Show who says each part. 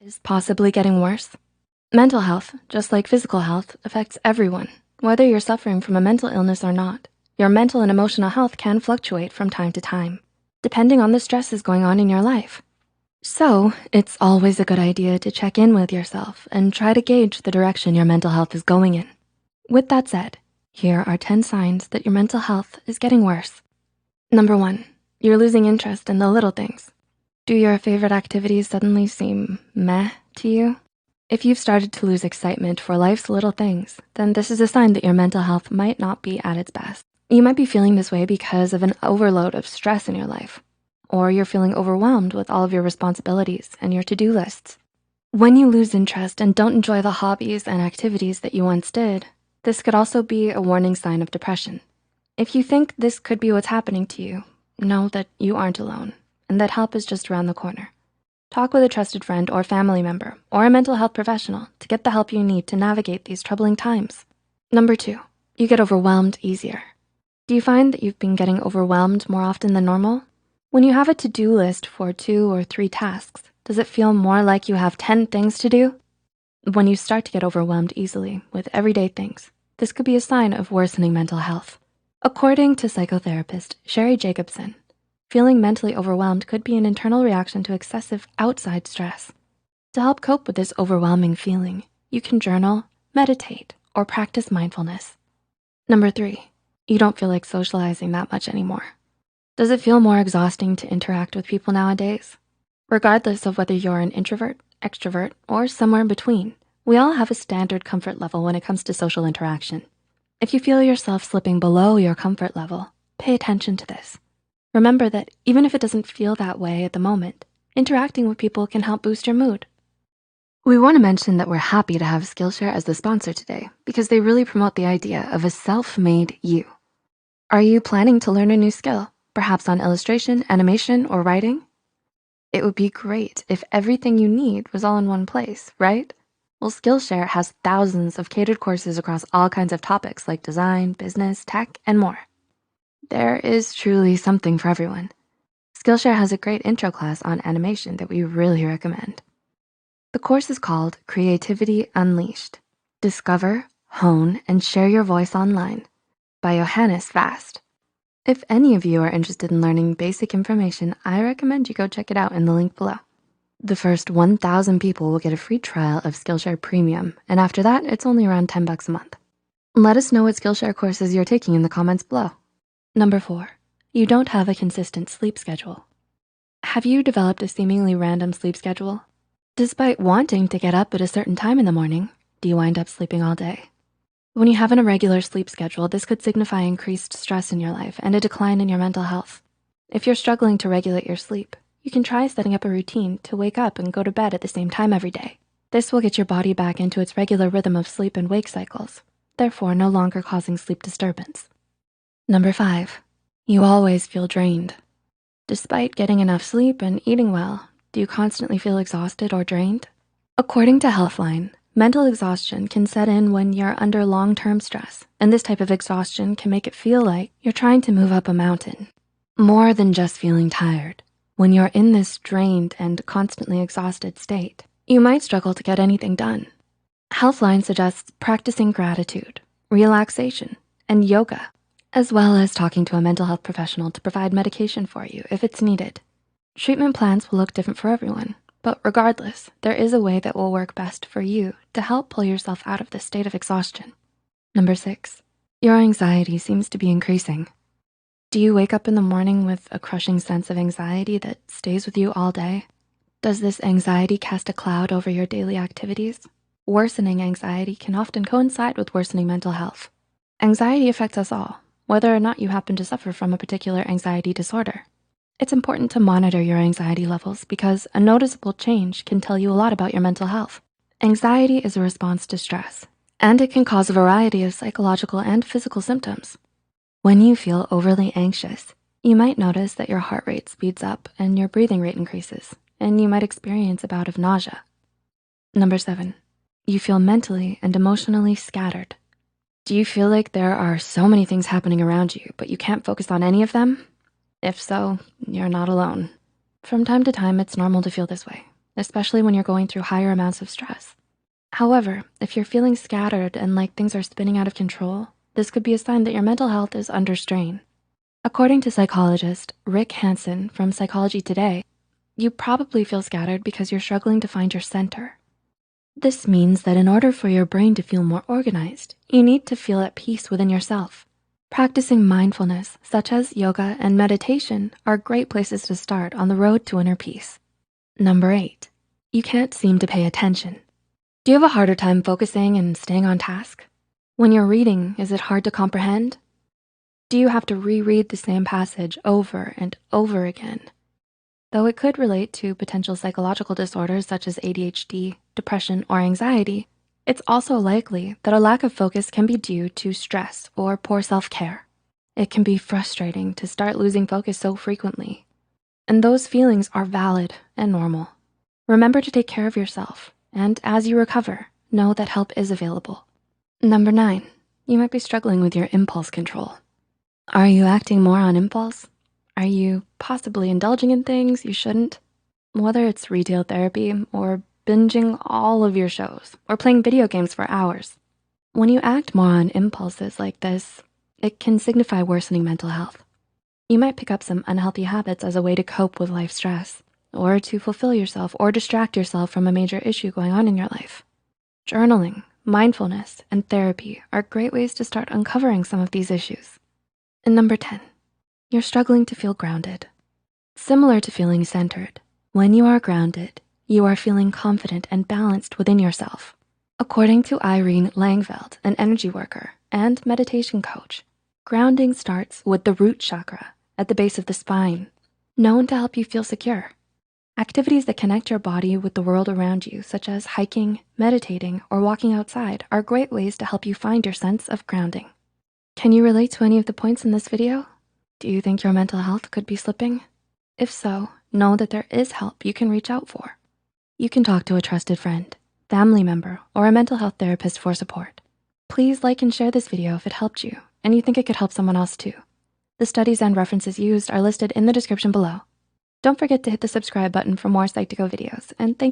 Speaker 1: is possibly getting worse. Mental health, just like physical health, affects everyone. Whether you're suffering from a mental illness or not, your mental and emotional health can fluctuate from time to time, depending on the stresses going on in your life. So it's always a good idea to check in with yourself and try to gauge the direction your mental health is going in. With that said, here are 10 signs that your mental health is getting worse. Number 1, you're losing interest in the little things. Do your favorite activities suddenly seem meh to you? If you've started to lose excitement for life's little things, then this is a sign that your mental health might not be at its best. You might be feeling this way because of an overload of stress in your life, or you're feeling overwhelmed with all of your responsibilities and your to-do lists. When you lose interest and don't enjoy the hobbies and activities that you once did, this could also be a warning sign of depression. If you think this could be what's happening to you, know that you aren't alone and that help is just around the corner. Talk with a trusted friend or family member or a mental health professional to get the help you need to navigate these troubling times. Number 2, you get overwhelmed easier. Do you find that you've been getting overwhelmed more often than normal? When you have a to-do list for 2 or 3 tasks, does it feel more like you have 10 things to do? When you start to get overwhelmed easily with everyday things, this could be a sign of worsening mental health. According to psychotherapist Sherry Jacobson, feeling mentally overwhelmed could be an internal reaction to excessive outside stress. To help cope with this overwhelming feeling, you can journal, meditate, or practice mindfulness. Number 3, you don't feel like socializing that much anymore. Does it feel more exhausting to interact with people nowadays? Regardless of whether you're an introvert, extrovert, or somewhere in between, we all have a standard comfort level when it comes to social interaction. If you feel yourself slipping below your comfort level, pay attention to this. Remember that even if it doesn't feel that way at the moment, interacting with people can help boost your mood. We wanna mention that we're happy to have Skillshare as the sponsor today because they really promote the idea of a self-made you. Are you planning to learn a new skill, perhaps on illustration, animation, or writing? It would be great if everything you need was all in one place, right? Well, Skillshare has thousands of catered courses across all kinds of topics like design, business, tech, and more. There is truly something for everyone. Skillshare has a great intro class on animation that we really recommend. The course is called Creativity Unleashed. Discover, hone, and share your voice online by Johannes Vast. If any of you are interested in learning basic information, I recommend you go check it out in the link below. The first 1,000 people will get a free trial of Skillshare Premium, and after that, it's only around $10 a month. Let us know what Skillshare courses you're taking in the comments below. Number 4, you don't have a consistent sleep schedule. Have you developed a seemingly random sleep schedule? Despite wanting to get up at a certain time in the morning, do you wind up sleeping all day? When you have an irregular sleep schedule, this could signify increased stress in your life and a decline in your mental health. If you're struggling to regulate your sleep, you can try setting up a routine to wake up and go to bed at the same time every day. This will get your body back into its regular rhythm of sleep and wake cycles, therefore no longer causing sleep disturbance. Number 5, you always feel drained. Despite getting enough sleep and eating well, do you constantly feel exhausted or drained? According to Healthline, mental exhaustion can set in when you're under long-term stress, and this type of exhaustion can make it feel like you're trying to move up a mountain. More than just feeling tired, when you're in this drained and constantly exhausted state, you might struggle to get anything done. Healthline suggests practicing gratitude, relaxation, and yoga, as well as talking to a mental health professional to provide medication for you if it's needed. Treatment plans will look different for everyone, but regardless, there is a way that will work best for you to help pull yourself out of this state of exhaustion. Number 6, your anxiety seems to be increasing. Do you wake up in the morning with a crushing sense of anxiety that stays with you all day? Does this anxiety cast a cloud over your daily activities? Worsening anxiety can often coincide with worsening mental health. Anxiety affects us all, whether or not you happen to suffer from a particular anxiety disorder. It's important to monitor your anxiety levels because a noticeable change can tell you a lot about your mental health. Anxiety is a response to stress, and it can cause a variety of psychological and physical symptoms. When you feel overly anxious, you might notice that your heart rate speeds up and your breathing rate increases, and you might experience a bout of nausea. Number 7, you feel mentally and emotionally scattered. Do you feel like there are so many things happening around you, but you can't focus on any of them? If so, you're not alone. From time to time, it's normal to feel this way. especially when you're going through higher amounts of stress. However, if you're feeling scattered and like things are spinning out of control, this could be a sign that your mental health is under strain. According to psychologist Rick Hansen from Psychology Today, you probably feel scattered because you're struggling to find your center. This means that in order for your brain to feel more organized, you need to feel at peace within yourself. Practicing mindfulness, such as yoga and meditation, are great places to start on the road to inner peace. Number 8, you can't seem to pay attention. Do you have a harder time focusing and staying on task? When you're reading, is it hard to comprehend? Do you have to reread the same passage over and over again? Though it could relate to potential psychological disorders such as ADHD, depression, or anxiety, it's also likely that a lack of focus can be due to stress or poor self-care. It can be frustrating to start losing focus so frequently, and those feelings are valid and normal. Remember to take care of yourself, and as you recover, know that help is available. Number 9, you might be struggling with your impulse control. Are you acting more on impulse? Are you possibly indulging in things you shouldn't? Whether it's retail therapy or binging all of your shows or playing video games for hours. When you act more on impulses like this, it can signify worsening mental health. You might pick up some unhealthy habits as a way to cope with life stress or to fulfill yourself or distract yourself from a major issue going on in your life. Journaling, mindfulness, and therapy are great ways to start uncovering some of these issues. And number 10, you're struggling to feel grounded. Similar to feeling centered, when you are grounded, you are feeling confident and balanced within yourself. According to Irene Langveld, an energy worker and meditation coach, grounding starts with the root chakra at the base of the spine, known to help you feel secure. Activities that connect your body with the world around you, such as hiking, meditating, or walking outside, are great ways to help you find your sense of grounding. Can you relate to any of the points in this video? Do you think your mental health could be slipping? If so, know that there is help you can reach out for. You can talk to a trusted friend, family member, or a mental health therapist for support. Please like and share this video if it helped you and you think it could help someone else too. The studies and references used are listed in the description below. Don't forget to hit the subscribe button for more Psych2Go videos, and thank